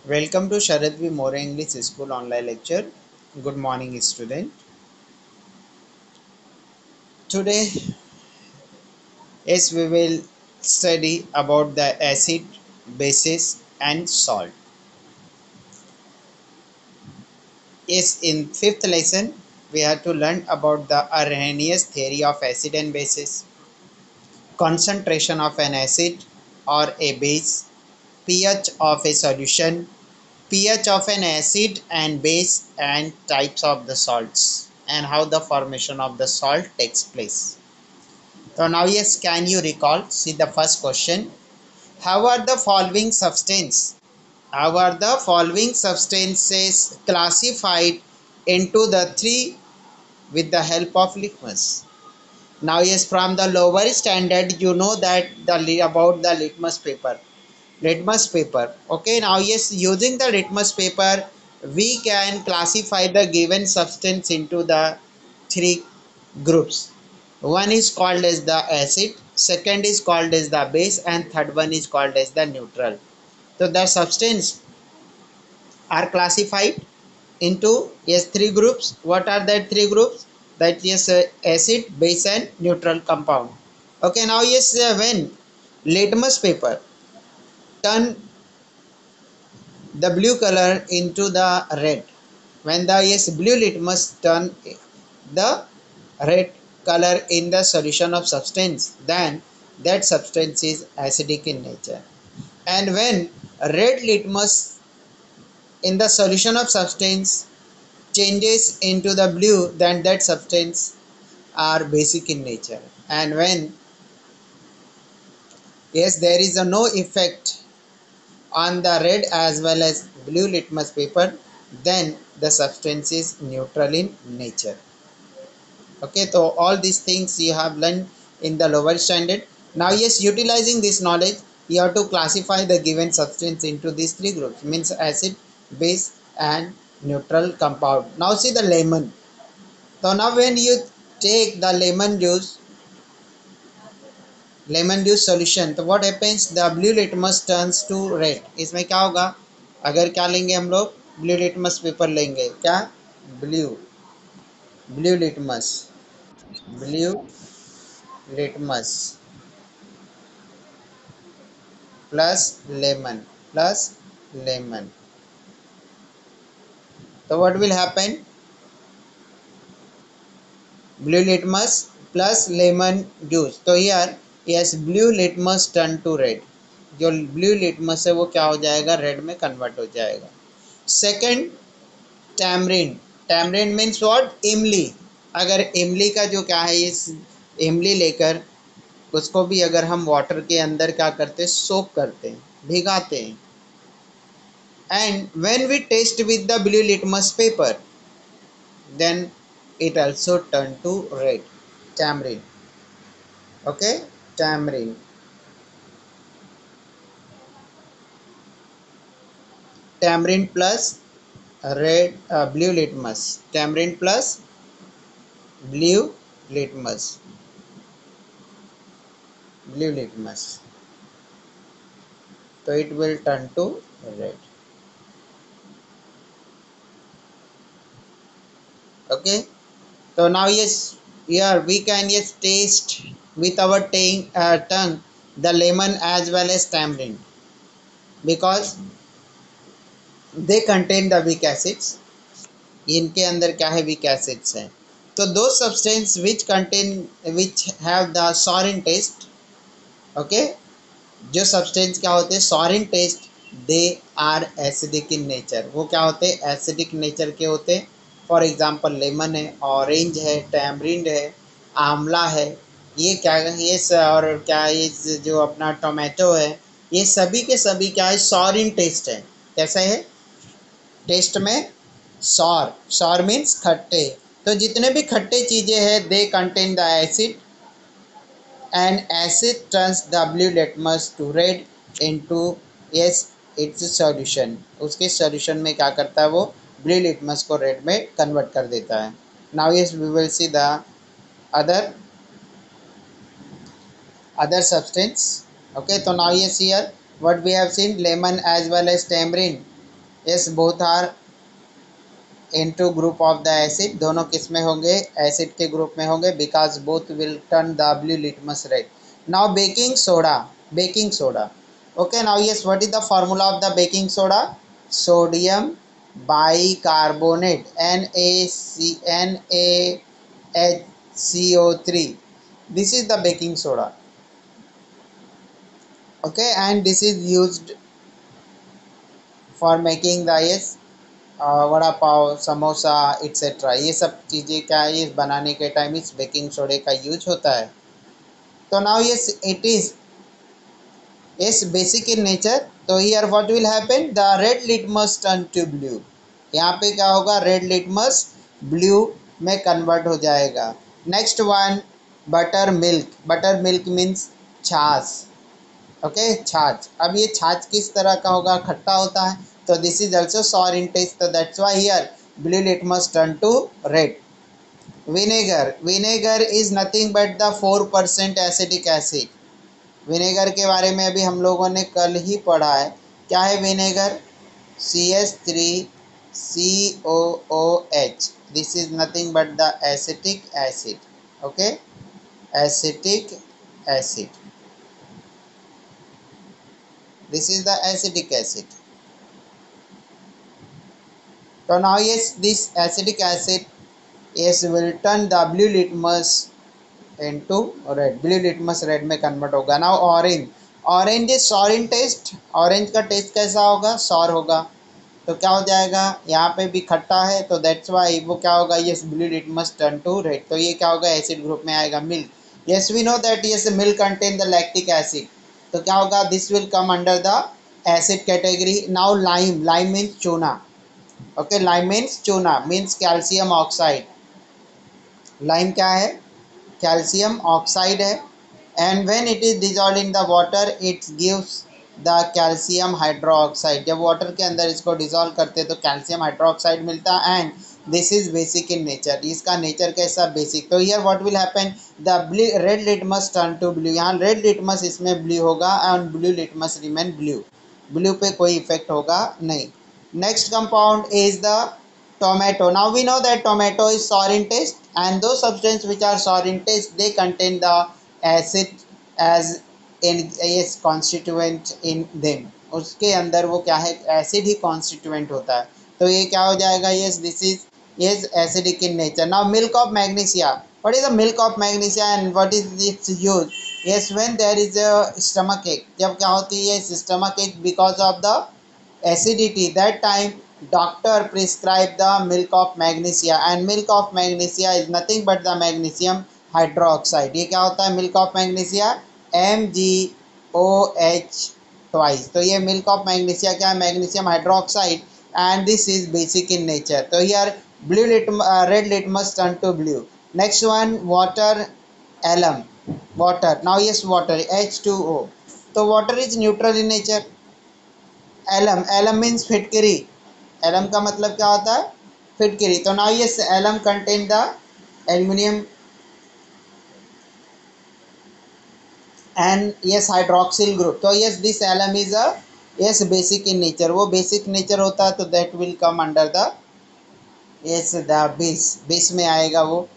Welcome to Sharad V. More English School online lecture. Good morning, student. Today, yes, we will study about the acid, bases, and salt. Yes, in fifth lesson, we have to learn about the Arrhenius theory of acid and bases, concentration of an acid or a base, pH of a solution, pH of an acid and base, and types of the salts, and how the formation of the salt takes place. So now yes, can you recall? See the first question. How are the following substances? How are the following substances classified into the three with the help of litmus? Now yes, from the lower standard you know that the about the litmus paper. Litmus paper. Okay, now yes, using the litmus paper we can classify the given substance into the three groups. One is called as the acid, second is called as the base, and third one is called as the neutral. So the substance are classified into yes three groups. What are that three groups? That yes, acid, base, and neutral compound. Okay, now yes, when litmus paper turn the blue color into the red, when the yes blue litmus turn the red color in the solution of substance, then that substance is acidic in nature. And when red litmus in the solution of substance changes into the blue, then that substance are basic in nature. And when yes there is a no effect on the red as well as blue litmus paper, then the substance is neutral in nature. Okay, so all these things you have learned in the lower standard. Now yes, utilizing this knowledge you have to classify the given substance into these three groups, means acid, base, and neutral compound. Now see the lemon. So now when you take the lemon juice solution, तो what happens, the blue litmus turns to red. इसमें क्या होगा, अगर क्या लेंगे हम लोग, blue litmus paper लेंगे, क्या, blue blue litmus, blue litmus plus lemon, plus lemon. तो what will happen, blue litmus plus lemon juice. तो here yes blue litmus turn to red, जो ब्लू लिटमस है वो क्या हो जाएगा, रेड में कन्वर्ट हो जाएगा. Second, tamarind. Tamarind means what, इमली. अगर इमली का जो क्या है, इस इमली लेकर उसको भी अगर हम वाटर के अंदर क्या करते हैं, सोक करते हैं, भिगाते हैं, and when we test with the blue litmus paper, then it also turn to red. Tamarind. Okay, tamarind. Tamarind plus red, blue litmus. Tamarind plus blue litmus, blue litmus, so it will turn to red. Okay, so now yes, here we can yes taste with our tongue the lemon as well as tamarind, because they contain the weak acids. इनके अंदर क्या है, weak acids हैं. तो दो substance which contain which have the sour in taste. Okay, जो substance क्या होते हैं, sour in taste, they are acidic in nature. वो क्या होते हैं, एसिडिक नेचर के होते हैं. फॉर एग्जांपल लेमन है, ऑरेंज है, टैमरिंड है, आंवला है, ये क्या है, ये और क्या, ये जो अपना टोमेटो है, ये सभी के सभी क्या है, सॉरिन टेस्ट है. कैसा है टेस्ट में, सॉर. सॉर मीन्स खट्टे. तो जितने भी खट्टे चीज़ें हैं they contain the acid, and acid turns the blue litmus to red into yes it's solution. उसके सॉल्यूशन में क्या करता है, वो ब्लू लिटमस को रेड में कन्वर्ट कर देता है. Now yes we will see the other other substance. Okay, so now yes, here what we have seen, lemon as well as tamarind, yes both are into group of the acid, दोनों किस में होंगे, acid के group में होंगे, because both will turn the blue litmus red. Now baking soda, baking soda. Okay, now yes, what is the formula of the baking soda? Sodium bicarbonate, NaHCO3. This is the baking soda. Okay, and this is used for making the yes vada pav, samosa etcetera. ये सब चीज़ें क्या है, इस बनाने के time इस baking सोडे का यूज होता है. तो now yes it is yes basic in nature. तो here what will happen, the red litmus turn to blue. यहाँ पे क्या होगा, रेड लिटमस ब्लू में कन्वर्ट हो जाएगा. Next one, buttermilk. Buttermilk means chaach. Okay, chaach. अब ये छाछ किस तरह का होगा, खट्टा होता है. तो this is also sour in taste, तो that's why here blue litmus turn to red. Vinegar. Vinegar is nothing but the 4% acidic acid. Vinegar के बारे में अभी हम लोगों ने कल ही पढ़ा है. क्या है vinegar, CH3COOH. This is nothing but the acetic acid. Okay, acetic acid. This is the acidic acid. So now yes, this acidic acid yes will turn the blue litmus into red. Blue litmus red में convert होगा. Now orange. Orange is sour in taste. Orange का test कैसा होगा, sour होगा. तो क्या हो जाएगा, यहाँ पे भी खट्टा है, तो दैट्स वाई वो क्या होगा, yes blue litmus turn to red. तो ये क्या होगा, एसिड ग्रुप में आएगा. Milk. Yes we know that yes milk contain the lactic acid. तो क्या होगा, this will come under the acid category. Now lime. Lime means चूना. ओके, लाइम मीन्स चूना, मीन्स कैल्शियम ऑक्साइड. लाइम क्या है, calcium oxide है. And when it is dissolve in the water it gives the calcium hydroxide. जब water के अंदर इसको dissolve करते हैं तो कैल्शियम हाइड्रोक्साइड मिलता है. And this is basic in nature. इसका नेचर कैसा, बेसिक. तो here what will happen, the red litmus turn to blue. यहाँ रेड लिटमस इसमें ब्लू होगा and blue litmus remain blue. Blue पे कोई इफेक्ट होगा नहीं. Next compound is the tomato. Now we know that tomato is sour in taste, and those substances which are sour in taste they contain the acid as in yes constituent in them. उसके अंदर वो क्या है, acid ही constituent होता है. तो ये क्या हो जाएगा, yes this is yes acidic in nature. Now milk of magnesia. What is the milk of magnesia and what is its use. Yes when there is a stomach ache. जब क्या होती है stomach ache because of the acidity, that time doctor prescribe the milk of magnesia, and milk of magnesia is nothing but the magnesium hydroxide. ये क्या होता है, milk of magnesia, MgOH twice. तो ये milk of magnesia क्या है, magnesium hydroxide, and this is basic in nature. तो here red litmus turn to blue. Next one, water alum. Water. Now yes, water H2O. तो water is neutral in nature. Alum. Alum means fitkari. Alum का मतलब क्या होता है, फिटकरी. तो now ये alum contain the aluminium and yes hydroxyl group. तो yes this alum is a yes basic in nature. वो बेसिक नेचर होता है, तो that will come under the yes the base. Base में आएगा वो.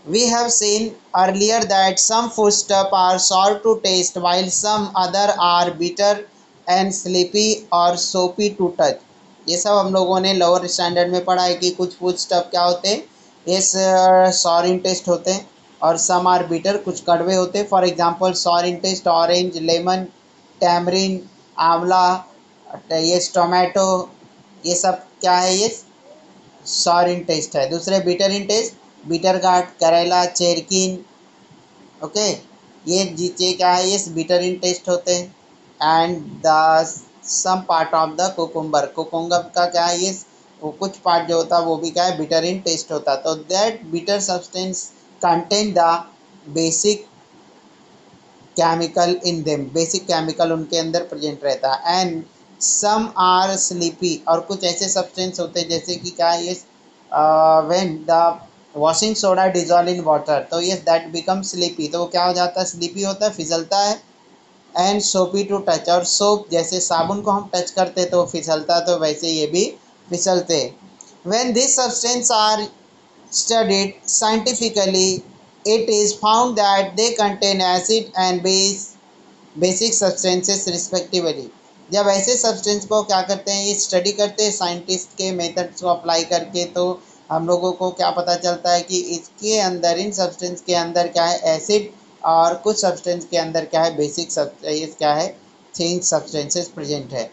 We have seen earlier that some foodstuff are sour to taste while some other are bitter and sleepy or soapy to touch. ये सब हम लोगों ने lower standard में पढ़ा है कि कुछ फूड स्टफ क्या होते हैं, ये सॉर इन टेस्ट होते हैं और सम आर बिटर, कुछ कड़वे होते हैं. For example sour in taste orange, lemon, tamarind, amla, ये टोमेटो, ये सब क्या है, ये सॉर इन टेस्ट है. दूसरे bitter in taste, bitter gourd, karela, gherkin. Okay, ये जीचे क्या है, ये बिटर इन टेस्ट होते हैं. And the some part of the cucumber. Cucumber का क्या है, ये वो कुछ पार्ट जो होता है वो भी क्या है, बिटर इन टेस्ट होता है. तो that bitter substance contain the basic chemical in them. Basic chemical उनके अंदर प्रेजेंट रहता है. And some are slippy. और कुछ ऐसे सब्सटेंस होते हैं जैसे कि क्या है, ये when the washing soda dissolve in water, तो ये दैट बिकम स्लीपी. तो वो क्या हो जाता है, स्लीपी होता है, फिसलता है. एंड सोपी टू टच, और सोप जैसे साबुन को हम टच करते तो फिसलता, तो वैसे ये भी फिसलते। When this substance are studied scientifically, it is found that they contain acid and basic substances respectively. जब ऐसे सब्सटेंस को क्या करते हैं, ये स्टडी करते हैं साइंटिस्ट के मेथड्स को अप्लाई करके, तो हम लोगों को क्या पता चलता है कि इसके अंदर, इन सब्सटेंस के अंदर क्या है, एसिड, और कुछ सब्सटेंस के अंदर क्या है, बेसिक सब्सटेंस क्या है, थिंक सब्सटेंसेस प्रेजेंट है।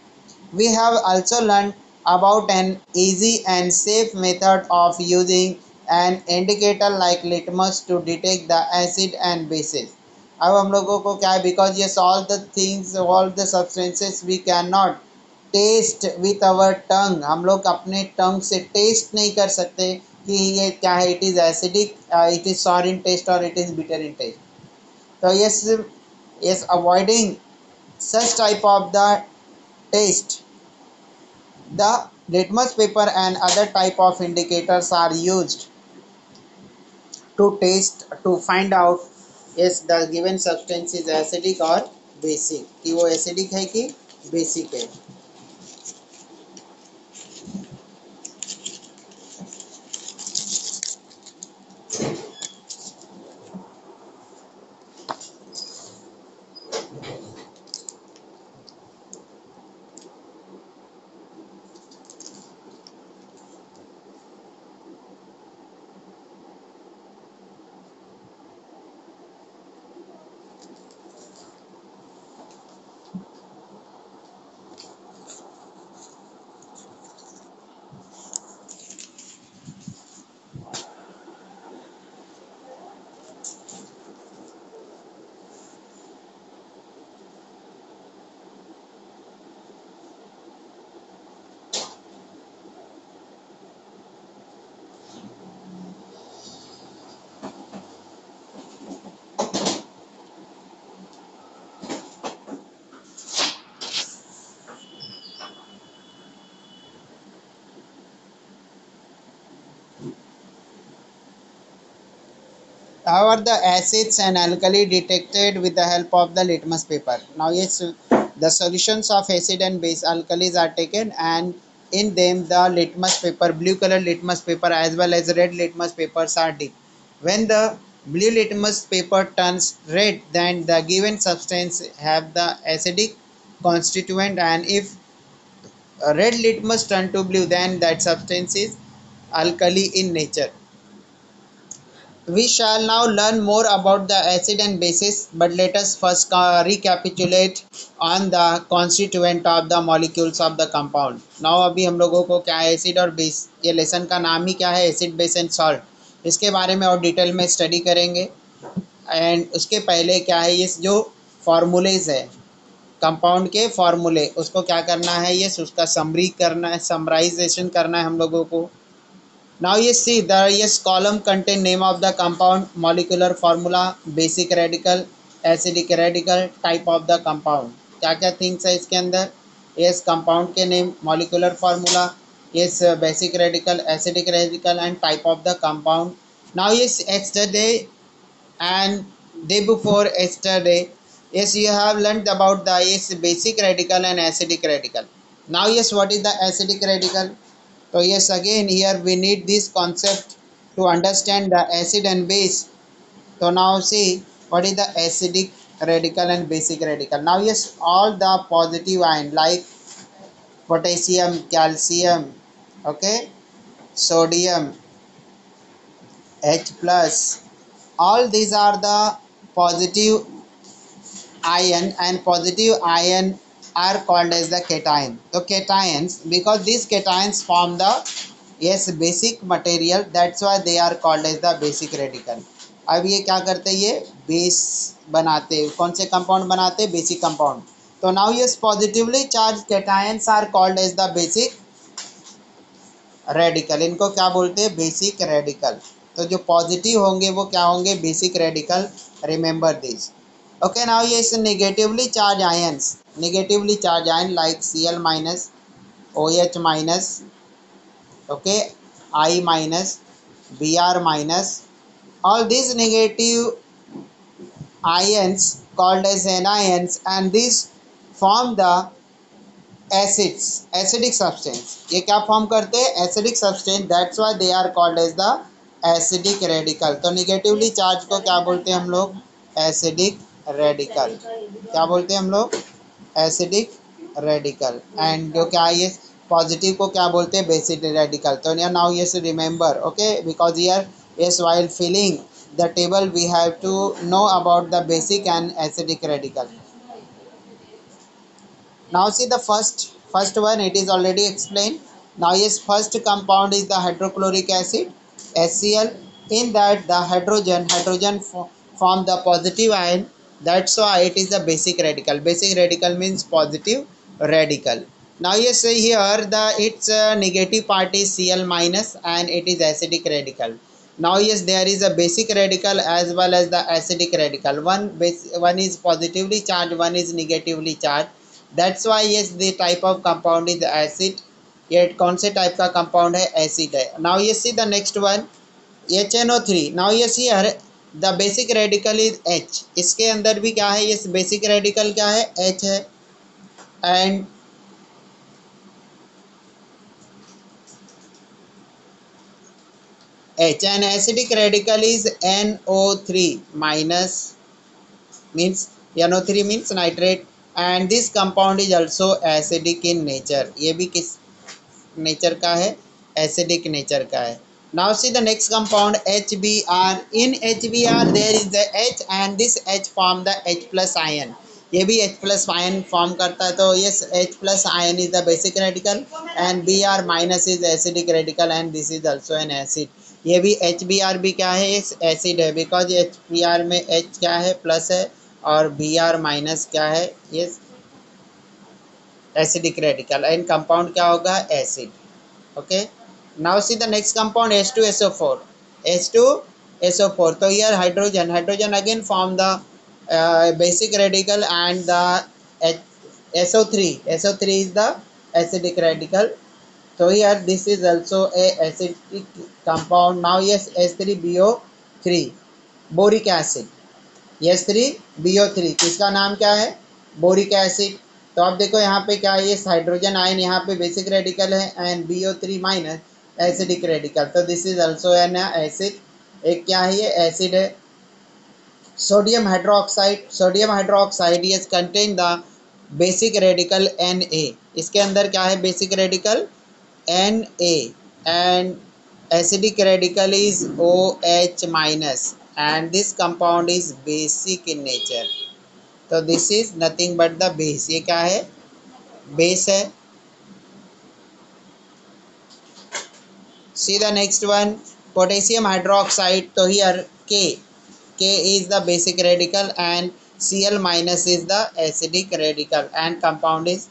We have also learned about an easy and safe method of using an indicator like litmus to detect the acid and bases. अब हम लोगों को क्या है, because yes all the things, all the substances we cannot taste with our tongue, हम लोग अपने टंग से टेस्ट नहीं कर सकते कि ये क्या है, it is acidic, it is sour in taste, और it is bitter in taste. तो yes, yes avoiding such type of the taste, the litmus paper and other type of indicators are used to taste, to find out yes the given substance is acidic or basic, कि वो acidic है कि basic है। How are the acids and alkali detected with the help of the litmus paper? Now yes, the solutions of acid and base alkalis are taken, and in them the litmus paper, blue color litmus paper as well as red litmus papers are dipped. When the blue litmus paper turns red, then the given substance have the acidic constituent, and if red litmus turn to blue, then that substance is alkali in nature. We shall now learn more about the acid and bases, but let us first recapitulate on the constituent of the molecules of the compound. Now अभी हम लोगों को क्या है, acid और base, ये lesson का नाम ही क्या है, एसिड बेस एंड सॉल्ट, इसके बारे में और डिटेल में स्टडी करेंगे। एंड उसके पहले क्या है, ये जो फार्मूलेज है कंपाउंड के फार्मूले, उसको क्या करना है, ये उसका समरी करना है, समराइजेशन करना है हम लोगों को। Now you see the yes column contain name of the compound, molecular formula, basic radical, acidic radical, type of the compound. क्या क्या थिंग्स है इसके अंदर, yes compound के name, molecular formula, yes basic radical, acidic radical and type of the compound. Now yes yesterday and day before yesterday, yes you have learned about the yes basic radical and acidic radical. Now yes, what is the acidic radical? So yes, again here we need this concept to understand the acid and base. So now see what is the acidic radical and basic radical. Now yes, all the positive ion like potassium, calcium, okay, sodium, H plus, all these are the positive ion, and positive ion are called as the cation. So cations, because these cations form the yes basic material, that's why they are called as the basic radical. अब ये क्या करते हैं, ये base बनाते हैं, कौन से कंपाउंड बनाते हैं, बेसिक कंपाउंड। तो now yes positively charge cations are called as the basic radical, इनको क्या बोलते हैं, बेसिक रेडिकल। तो जो पॉजिटिव होंगे वो क्या होंगे, basic radical, remember this. Okay now ये इस negatively charge ions, negatively charge ion like Cl minus, OH minus, okay, I minus, Br minus, all these negative ions called as anions, and these form the acids acidic substance. ये क्या form करते हैं? Acidic substance. That's why they are called as the acidic radical. तो negatively charge को क्या बोलते हैं हम लोग? Acidic radical. क्या बोलते हैं हम लोग? Acidic radical. एंड जो क्या ये पॉजिटिव को क्या बोलते हैं? Basic radical. तो now yes remember, okay, because here yes, while filling the table we have to know about the basic and acidic radical. Now see the first one, it is already explained. Now yes, first compound is the hydrochloric acid, HCl. In that the hydrogen form the positive ion. That's why it is the basic radical. Basic radical means positive radical. Now yes, here the its negative part is Cl minus and it is acidic radical. Now yes, there is a basic radical as well as the acidic radical. One is positively charged, one is negatively charged. That's why ये the type of compound is acid. ये कौन से type का compound है? Acid है. Now ये see the next one, HNO3. Now ये see here the basic radical is H. इसके अंदर भी क्या है? ये बेसिक रेडिकल क्या है? H है. And H and acidic radical is NO3 minus, means NO3 means nitrate, and this compound is also acidic in nature. ये भी किस नेचर का है? एसिडिक नेचर का है. Now see the next compound HBr. In HBr there is the H and this H form the H plus ion. ये भी H plus ion form करता है. तो yes, H plus ion is the basic radical and Br minus is acidic radical and this is also an acid. ये भी HBr भी क्या है? एसिड है, बिकॉज HBr में H क्या है? प्लस है, और Br माइनस क्या है? ये एसिडिक रेडिकल. एंड कंपाउंड क्या होगा? Acid. okay. Now see the next compound H2SO4. H2SO4. So here hydrogen again form the basic radical and the SO3 is the acidic radical. So here this is also a acidic compound. Now yes, H3BO3 boric acid. H3BO3 किसका नाम क्या है? Boric acid. तो आप देखो यहाँ पे क्या है? ये हाइड्रोजन आयन यहाँ पे बेसिक रेडिकल है and BO3 minus acidic radical. तो this is also an acid. एक क्या है? ये एसिड है. सोडियम हाइड्रोक्साइड ये contain the basic radical Na. इसके अंदर क्या है? Basic radical Na and acidic radical is OH minus and this compound is basic in nature. तो this is nothing but the base. ये क्या है? बेस है. See the next one, potassium hydroxide. तो here K is the basic radical and Cl minus is the acidic radical and compound is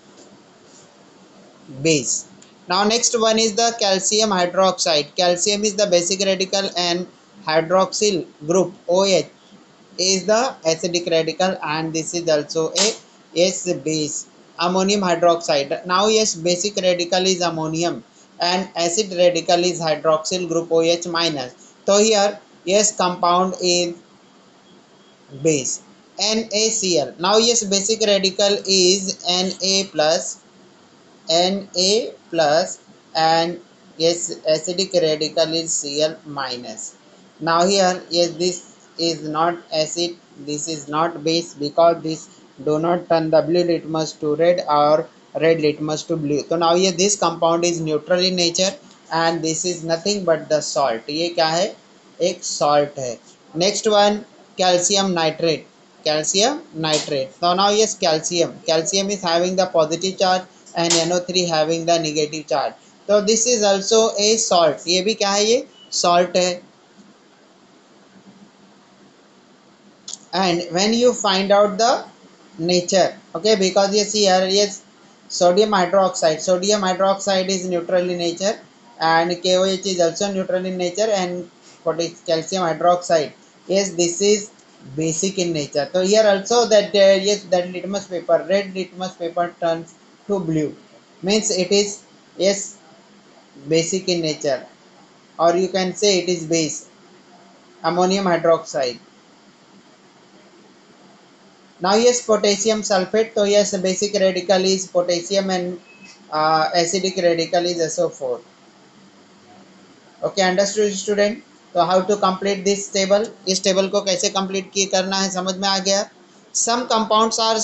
base. Now next one is the calcium hydroxide. Calcium is the basic radical and hydroxyl group OH is the acidic radical and this is also a yes base. Ammonium hydroxide. Now yes, basic radical is ammonium and acid radical is hydroxyl group OH minus. So here yes, compound is base. NaCl. Now yes, basic radical is Na plus and yes, acidic radical is Cl minus. Now here yes, this is not acid, this is not base, because this do not turn the blue litmus to red or red litmus to blue. So now here this compound is neutral in nature and this is nothing but the salt. ये क्या है? एक salt है. Next one, calcium nitrate. So now yes, calcium is having the positive charge and NO3 having the negative charge. So this is also a salt. ये भी क्या है? ये salt है. And when you find out the nature, okay, because yes, here yes, sodium hydroxide is neutral in nature and KOH is also neutral in nature and calcium hydroxide, yes, this is basic in nature. So here also that yes, that red litmus paper turns to blue, means it is yes, basic in nature, or you can say it is base. Ammonium hydroxide. Now yes, potassium sulfate. So yes, basic radical is potassium and acidic radical is SO4. Okay, understood student. तो how to complete this table, इस table को कैसे complete की करना है समझ में आ गया. Some compounds are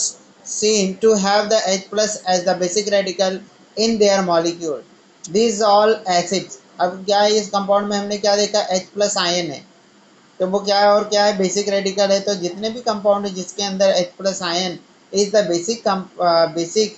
seen to have the H plus as the basic radical in their molecule. These all acids. अब क्या है इस कंपाउंड में हमने क्या देखा, H प्लस आयन है, तो वो क्या है और क्या है, बेसिक रेडिकल है. तो जितने भी कंपाउंड है जिसके अंदर H plus ion is the basic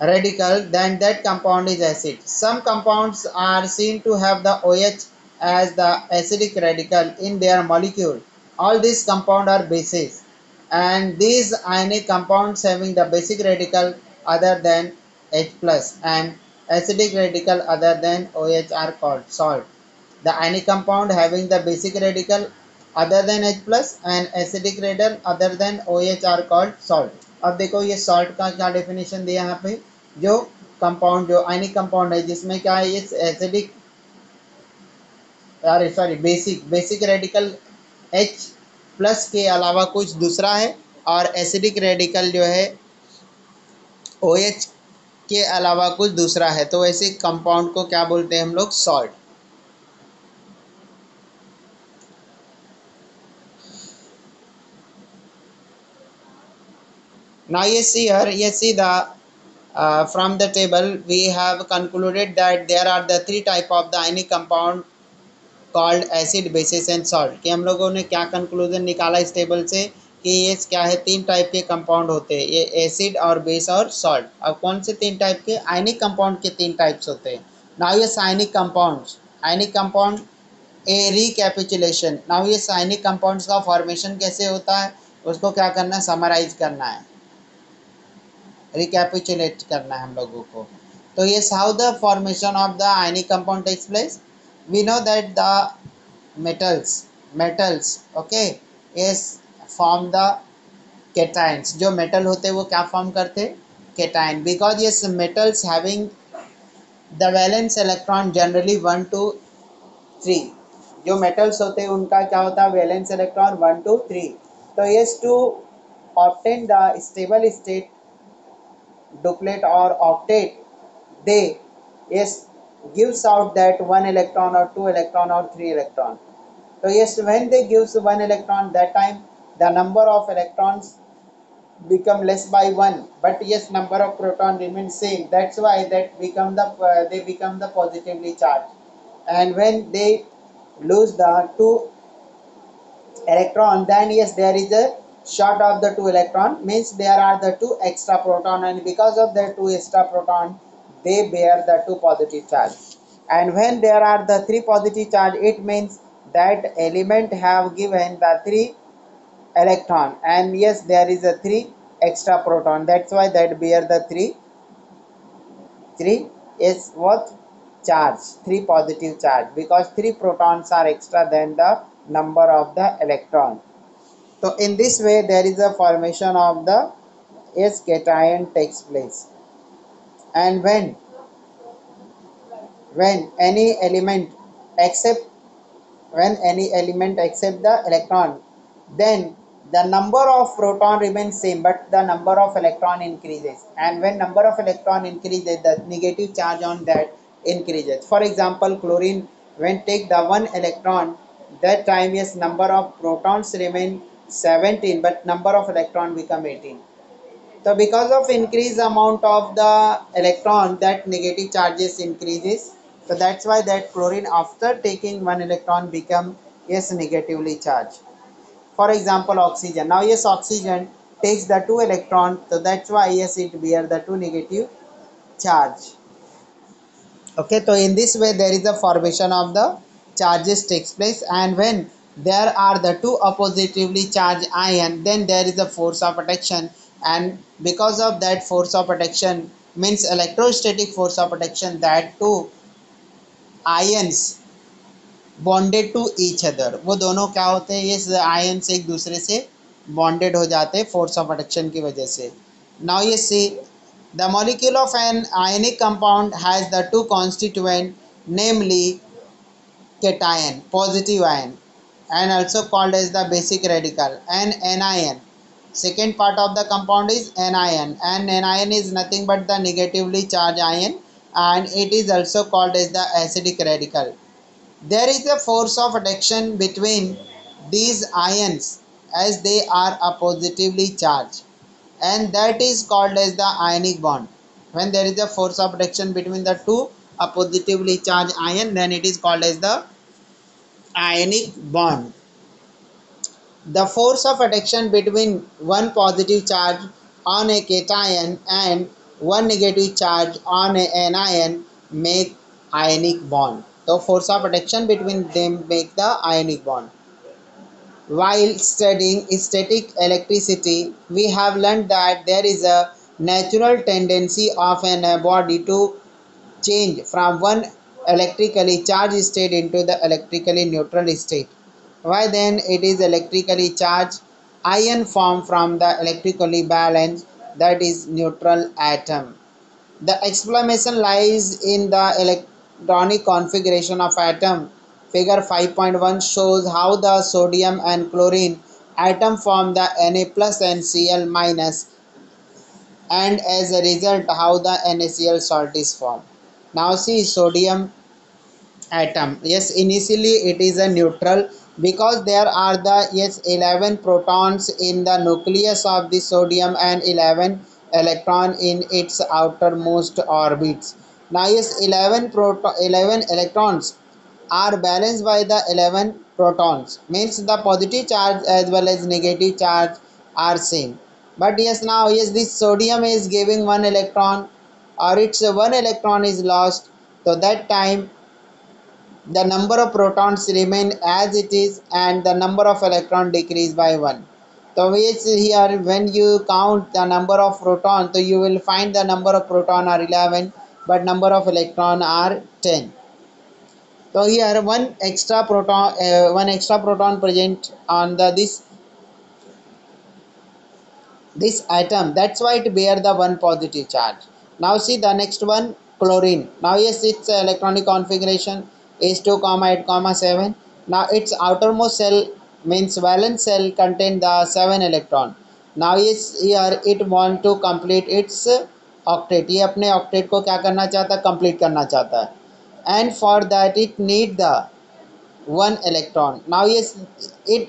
radical, then that compound is acid. Some compounds are seen to have the OH as the acidic radical in their molecule. All these compounds are bases, and these ionic compounds having the basic radical other than H plus and acidic radical other than OH are called salt. The ionic compound having the basic radical other than H plus and acidic radical other than OH are called salt. अब देखो ये salt का क्या definition दिया यहाँ पे, जो compound जो आयनिक कंपाउंड है जिसमें क्या है ये एसिडिक अरे sorry basic radical H plus के अलावा कुछ दूसरा है और एसिडिक रेडिकल जो है OH के अलावा कुछ दूसरा है, तो ऐसे कंपाउंड को क्या बोलते हैं हम लोग, salt. Now you see here, you see the from the table we have concluded that there are the three type of the ionic compound called acid, bases and salt. कि हम लोगों ने क्या कंक्लूजन निकाला इस टेबल से कि ये क्या है, तीन टाइप के कंपाउंड होते हैं, ये एसिड और बेस और सॉल्ट. अब कौन से तीन टाइप के, आयनिक कंपाउंड के तीन टाइप्स होते हैं. नाउ ये ionic compound A recapitulation. Now ये आयनिक कंपाउंड्स का फॉर्मेशन कैसे होता है उसको क्या करना है, समराइज करना है, रिकैपिचुलेट करना है हम लोगों को. तो ये how the formation of the ionic compound takes place. We know that the metals okay is form the cations. जो मेटल होते हैं वो क्या फॉर्म करते, केटाइन. बिकॉज ये metals having the valence electron generally 1 to 3. जो मेटल्स होते हैं उनका क्या होता है, वैलेंस इलेक्ट्रॉन 1 to 3. तो yes to obtain the stable state duplet or octet, they yes gives out that 1 electron or 2 electron or 3 electron. So yes, when they gives 1 electron, that time the number of electrons become less by 1, but yes number of proton remains same. That's why that become the they become the positively charged. And when they lose the 2 electron, then yes there is a short of the 2 electron, means there are the 2 extra proton, and because of the 2 extra proton they bear the 2 positive charge. And when there are the 3 positive charge, it means that element have given the 3 electron, and yes there is a 3 extra proton. That's why that bear the 3 is what, charge, 3 positive charge, because 3 protons are extra than the number of the electron. So in this way there is a formation of the S cation takes place. And when any element accept the electron, then the number of proton remains same but the number of electron increases. And when number of electron increases, the negative charge on that increases. For example, chlorine, when take the 1 electron, that time yes number of protons remain 17 but number of electron become 18. So because of increased amount of the electron, that negative charges increases. So that's why that chlorine after taking 1 electron become yes negatively charged. For example, oxygen. Now yes oxygen takes the 2 electron, so that's why yes it bear the 2 negative charge. Okay, so in this way there is a formation of the charges takes place. And when there are the two oppositively charged ion, then there is a force of attraction, and because of that force of attraction, means electrostatic force of attraction, that two ions bonded to each other, वो दोनों क्या होते हैं, ये ion से एक दूसरे से बॉन्डेड हो जाते हैं फोर्स ऑफ अट्रैक्शन की वजह से. नाउ ये see the molecule of an ionic compound has the two constituent, namely cation, positive ion, and also called as the basic radical, and anion, Second part of the compound is anion, and anion is nothing but the negatively charged ion, and it is also called as the acidic radical. There is a force of attraction between these ions as they are positively charged, and that is called as the ionic bond. When there is a force of attraction between the two positively charged ion, then it is called as the ionic bond. The force of attraction between one positive charge on a cation and one negative charge on an anion make ionic bond. So force of attraction between them make the ionic bond. While studying static electricity, we have learned that there is a natural tendency of a body to change from one electrically charged state into the electrically neutral state. Why then it is electrically charged? Ion form from the electrically balanced, that is neutral atom. The explanation lies in the electronic configuration of atom. Figure 5.1 shows how the sodium and chlorine atom form the Na plus and Cl minus, and as a result how the NaCl salt is formed. Now see sodium atom. Yes, initially it is a neutral because there are the 11 protons in the nucleus of the sodium and 11 electron in its outermost orbits. Now 11 electrons are balanced by the 11 protons, means the positive charge as well as negative charge are same. But this sodium is giving one electron, or its one electron is lost, so that time the number of protons remain as it is and the number of electrons decrease by 1. So here when you count the number of protons, so you will find the number of proton are 11 but number of electron are 10. So here one extra proton present on the this atom, that's why it bear the one positive charge. Now see the next one, chlorine. Now its electronic configuration is 2 comma 8 comma 7. Now its outermost shell means valence shell contain the 7 electron. Now here it want to complete its octet. ये अपने octet को क्या करना चाहता है, complete करना चाहता है, and for that it need the one electron. Now it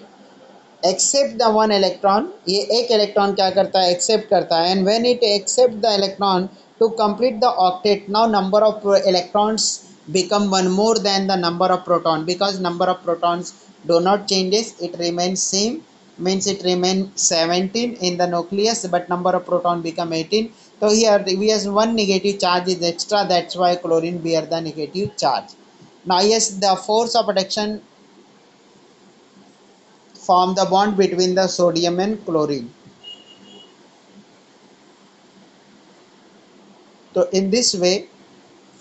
accept the one electron, ये एक इलेक्ट्रॉन क्या करता है, एक्सेप्ट करता है, and when it accept the electron to complete the octet, now number of electrons become one more than the number of proton, because number of protons do not changes, it remains same, means it remains 17 in the nucleus but number of proton become 18. So here we have one negative charge is extra, that's why chlorine bear the negative charge. Now the force of attraction form the bond between the sodium and chlorine. So in this way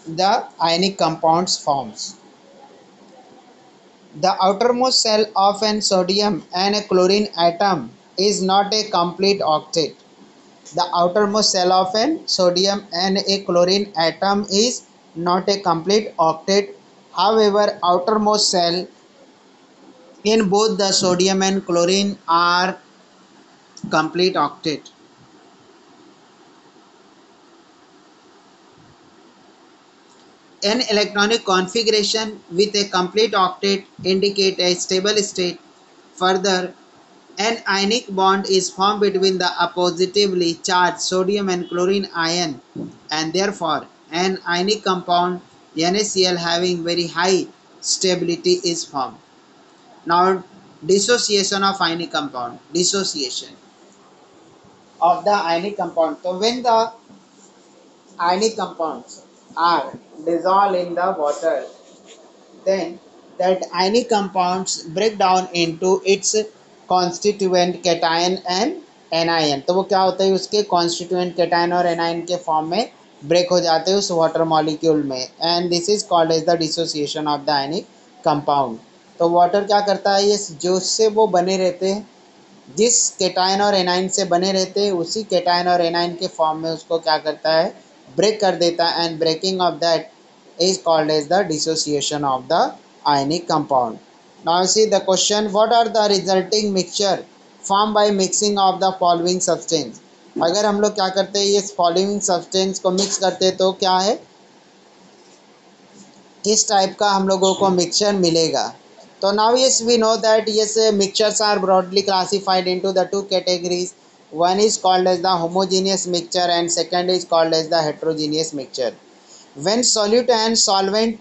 the ionic compounds forms. The outermost shell of an sodium and a chlorine atom is not a complete octet. The outermost shell of an sodium and a chlorine atom is not a complete octet. However, outermost shell in both the sodium and chlorine are complete octet. An electronic configuration with a complete octet indicate a stable state. Further, an ionic bond is formed between the positively charged sodium and chlorine ion, and therefore an ionic compound NaCl having very high stability is formed. Now, dissociation of ionic compound. Dissociation of the ionic compound. So when the ionic compounds are dissolved in the water, then that ionic compounds break down into its constituent cation and anion. तो वो क्या होता है, उसके constituent cation और anion के form में break हो जाते हैं उस वाटर मॉलिक्यूल में, and this is called as the dissociation of the ionic compound. तो वाटर क्या करता है, ये जो उससे वो बने रहते हैं, जिस केटायन और एनाइन से बने रहते हैं उसी केटायन और एनाइन के फॉर्म में उसको क्या करता है, ब्रेक कर देता है, and breaking of that is called as the dissociation of the ionic compound. Now see the question, what are the resulting mixture form by mixing of the following substance. अगर हम लोग क्या करते हैं, ये फॉलोइंग सब्सटेंस को mix करते हैं तो क्या है, इस टाइप का हम लोगों को मिक्सचर मिलेगा। तो now yes we know that yes mixtures are broadly classified into the two categories. One is called as the homogeneous mixture and second is called as the heterogeneous mixture. When solute and solvent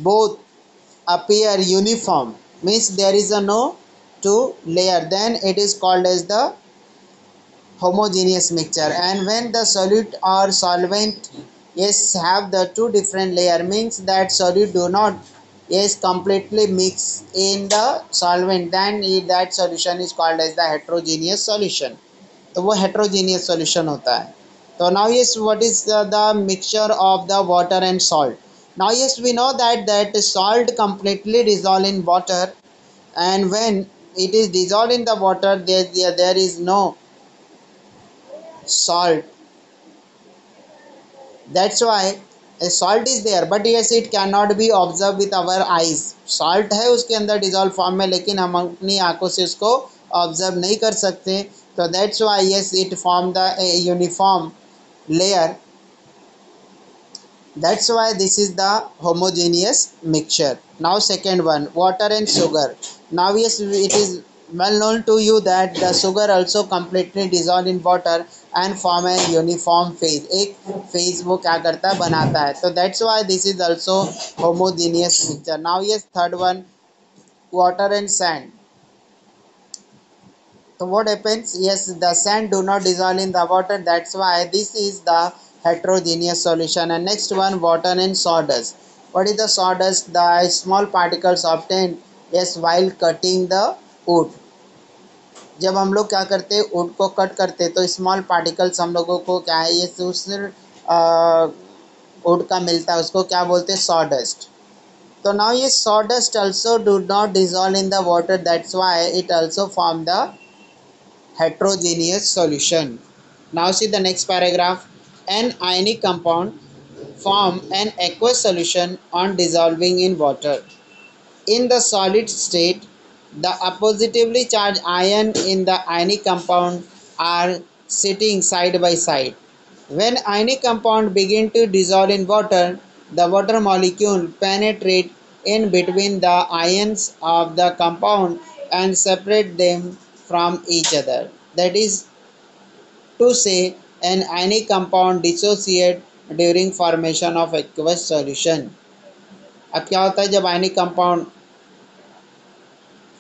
both appear uniform, means there is a no two layer, then it is called as the homogeneous mixture. And when the solute or solvent yes have the two different layer, means that solute do not yes completely mix in the solvent, then that solution is called as the heterogeneous solution. तो वो heterogeneous solution होता है. तो now yes, what is the mixture of the water and salt? Now yes, we know that salt completely dissolve in water, and when it is dissolved in the water, there is no salt. That's why a salt is there, but yes it cannot be observed with our eyes. Salt है उसके अंदर dissolved form में, लेकिन हम अपनी आंखों से उसको ऑब्जर्व नहीं कर सकते. तो that's why yes it form the uniform layer. That's why this is the homogeneous mixture. Now second one, water and sugar. Now yes, it is well known to you that the sugar also completely dissolve in water and form a uniform phase. एक phase वो क्या करता है, बनाता है. So that's why this is also homogeneous mixture. Now yes, third one, water and sand. So what happens? Yes, the sand do not dissolve in the water. That's why this is the heterogeneous solution. And next one, water and sawdust. What is the sawdust? The small particles obtained yes while cutting the wood. जब हम लोग क्या करते हैं, would को cut करते हैं तो स्मॉल पार्टिकल्स हम लोगों को क्या है, ये उस वुड का मिलता है, उसको क्या बोलते हैं, सॉडस्ट. तो नाउ ये sawdust also do not dissolve in the water. That's why it also form the heterogeneous solution. Now see the next paragraph. An ionic compound form an aqueous solution on dissolving in water. In the solid state, the oppositively charged ion in the ionic compound are sitting side by side. When ionic compound begin to dissolve in water, the water molecule penetrate in between the ions of the compound and separate them from each other. That is to say, an ionic compound dissociate during formation of aqueous solution. अब क्या होता है, जब ionic compound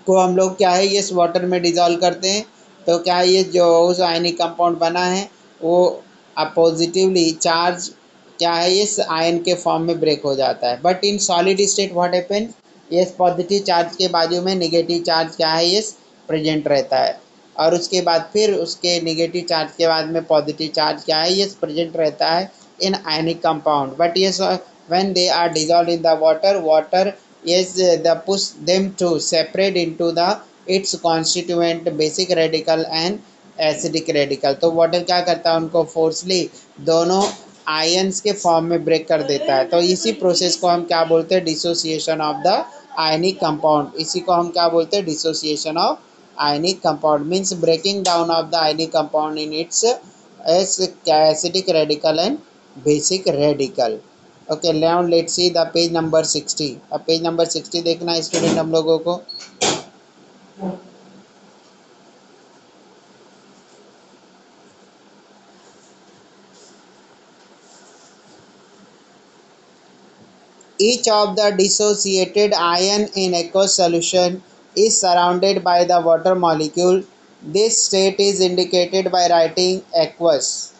को हम लोग क्या है ये वाटर में डिज़ोल्व करते हैं, तो क्या है ये जो उस आयनिक कंपाउंड बना है वो अपोजिटिवली चार्ज क्या है इस आयन के फॉर्म में ब्रेक हो जाता है. But in solid state what happen, ये पॉजिटिव चार्ज के बाजू में नेगेटिव चार्ज क्या है ये प्रेजेंट रहता है, और उसके बाद फिर उसके नेगेटिव चार्ज के बाद में पॉजिटिव चार्ज क्या है ये प्रेजेंट रहता है इन आयनिक कंपाउंड. बट ये when they are dissolved in the water is the push them to separate into the its constituent basic radical and acidic radical. तो वाटर क्या करता है, उनको फोर्सली दोनों आयंस के फॉर्म में ब्रेक कर देता है. तो इसी प्रोसेस को हम क्या बोलते हैं, dissociation of the ionic compound. इसी को हम क्या बोलते हैं, dissociation of ionic compound. Means breaking down of the ionic compound in its acidic radical and basic radical. Okay, now let's see the page number 60. अब पेज नंबर 60 देखना है student हम लोगों को. Each of the dissociated ion in aqueous solution is surrounded by the water molecule. This state is indicated by writing aqueous,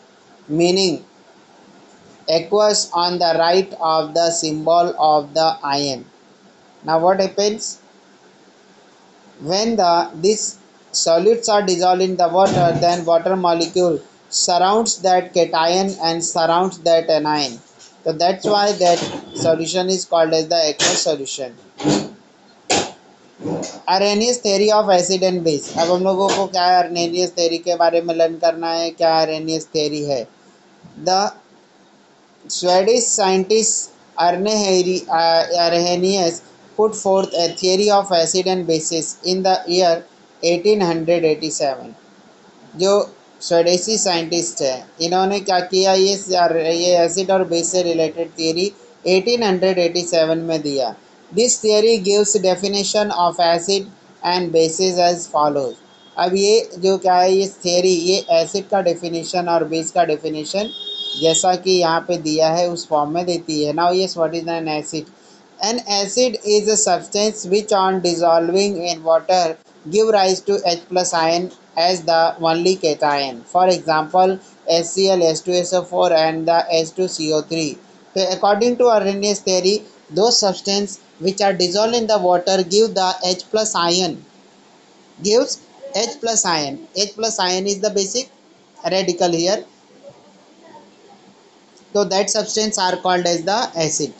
meaning aqueous on the right of the symbol of the ion. Now what happens when these solutes are dissolved in the water, then water molecule surrounds that cation and surrounds that anion. So that's why that solution is called as the aqueous solution. Arrhenius theory of acid and base. अब हम लोगों को क्या है Arrhenius theory के बारे में learn करना है. क्या Arrhenius theory है? The Swedish scientist Arrhenius put forth a theory of acid and bases in the year 1887। जो स्वदेशी साइंटिस्ट है, इन्होंने क्या किया, ये एसिड और बेस से रिलेटेड थियरी 1887 में दिया। This theory gives definition of acid and bases as follows. अब ये जो क्या है, ये थियरी ये एसिड का डेफिनेशन और बेस का डेफिनेशन जैसा कि यहाँ पे दिया है उस फॉर्म में देती है। Now yes, what is an acid? An acid is a substance which on dissolving in water give rise to H plus ion as the only cation. For example, HCl, H2SO4 and the H2CO3. So according to Arrhenius theory, those substances which are dissolved in the water give the H plus ion, gives H plus ion. H plus ion is the basic radical here. So that substance are called as the acid.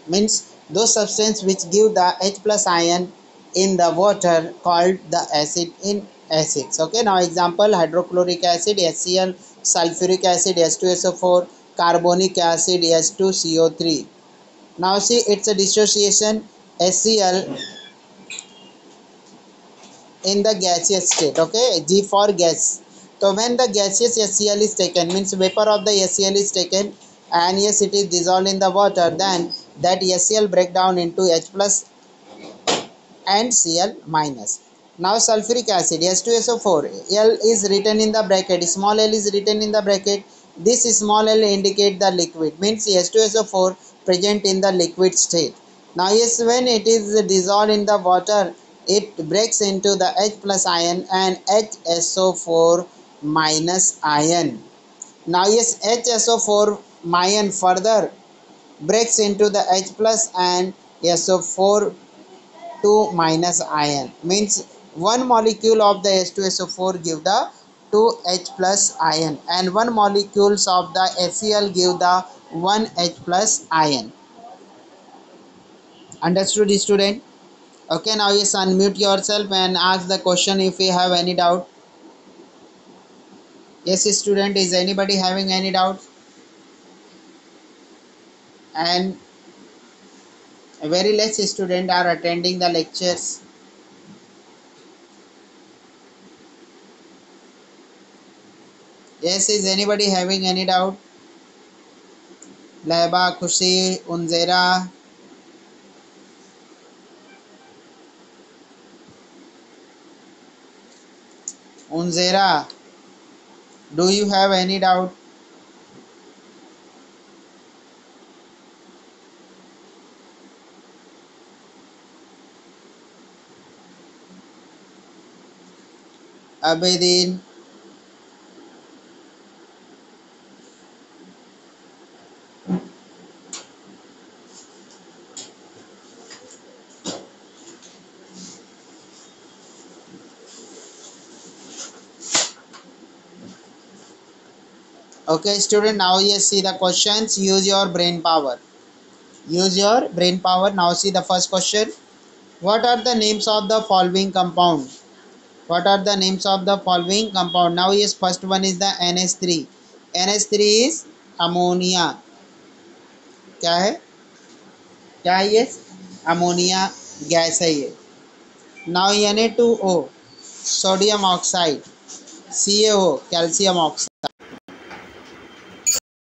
Means those substance which give the H plus ion in the water called the acid in acids. Okay, now example: hydrochloric acid HCl, sulfuric acid H2SO4, carbonic acid H2CO3. Now see, it's a dissociation HCl in the gaseous state. Okay, G for gas. So when the gaseous HCl is taken, means vapor of the HCl is taken, and yes, it is dissolved in the water, then that HCl break down into H plus and Cl minus. Now sulfuric acid H2SO4, L is written in the bracket, small l is written in the bracket. This small l indicate the liquid, means H2SO4 present in the liquid state. Now yes, when it is dissolved in the water, it breaks into the H plus ion and HSO4 minus ion. Now yes, HSO4 ion further breaks into the H plus and SO4 2 minus ion, means one molecule of the H2SO4 give the 2H plus ion and one molecules of the HCl give the 1H plus ion. Understood, student? Okay, now yes, unmute yourself and ask the question if you have any doubt. Yes, student, is anybody having any doubt? And very less student are attending the lectures. Yes, is anybody having any doubt? Laiba, Khushi, Unzera. Unzera, do you have any doubt? Abedin. Okay, student, now you see the questions. Use your brain power. Use your brain power. Now see the first question. What are the names of the following compound? What are the names of the following compound? Now yes, first one is the NH3. NH3 is ammonia. क्या है? क्या है ये? Ammonia gas है ये. Now Na2O, sodium oxide. CaO, calcium oxide.